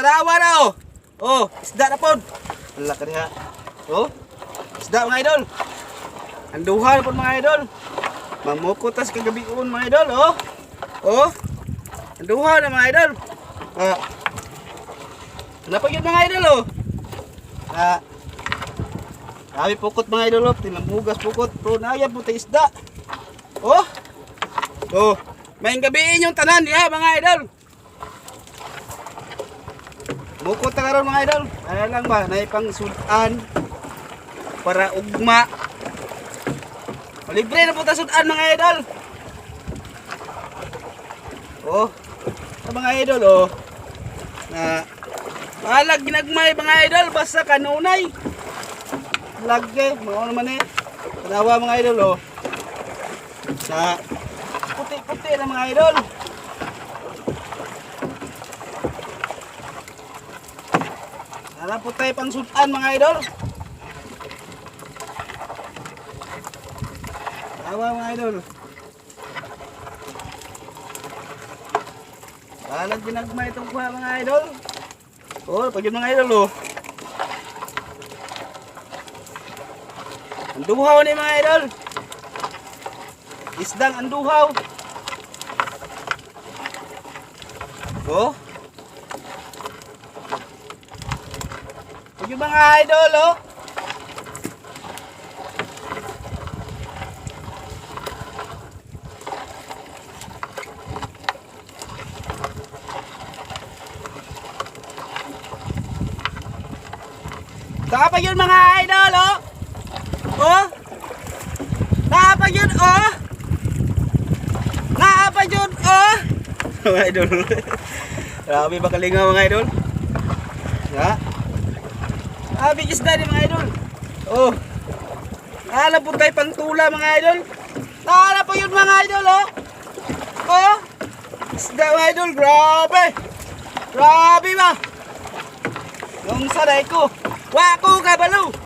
tanawa na oh. Oh, isda na pod. Wala ka diha. Oh. Isda mga idol. Anduhan po mga idol. Mamukutas kagabion mga idol, oh. Oh. Anduhan na mga idol. Napagyan mga idol, oh. Kami pukot mga idol, oh. Tinambugas pukot. Pero naya po tayo isda. Oh. Oh. May gabiin yung tanan niya mga idol. Mukot na karon mga idol. Ano lang ba? Naipang sudan. Para ugma. Libre na po ta sudan mga idol. Oh. Mga idol oh. Na malag ginagmay mga idol basta kanunay. Lagay mao naman eh. Tanawa mga idol oh. Sa puti-puti na mga idol. Nara po tayo pang sudan mga idol. Tanawa mga idol. Balag ginagmay itong kuha mga idol. Oh, pag yun mga idol oh. Anduhaw ni mga idol. Isdang anduhaw. Oh. Pag yun mga idol oh. Kapag yun mga idol oh. Oh. Kapag yun oh. Kapag yun oh. Mga idol. Grabe ba kalinga mga idol? Ha? Grabe isda ni mga idol. Oh. Nala po tayo pantula mga idol. Nala po yun mga idol oh. Oh. Isda mga idol. Grabe. Grabe ba? Yung saray ko. Wako kabalo.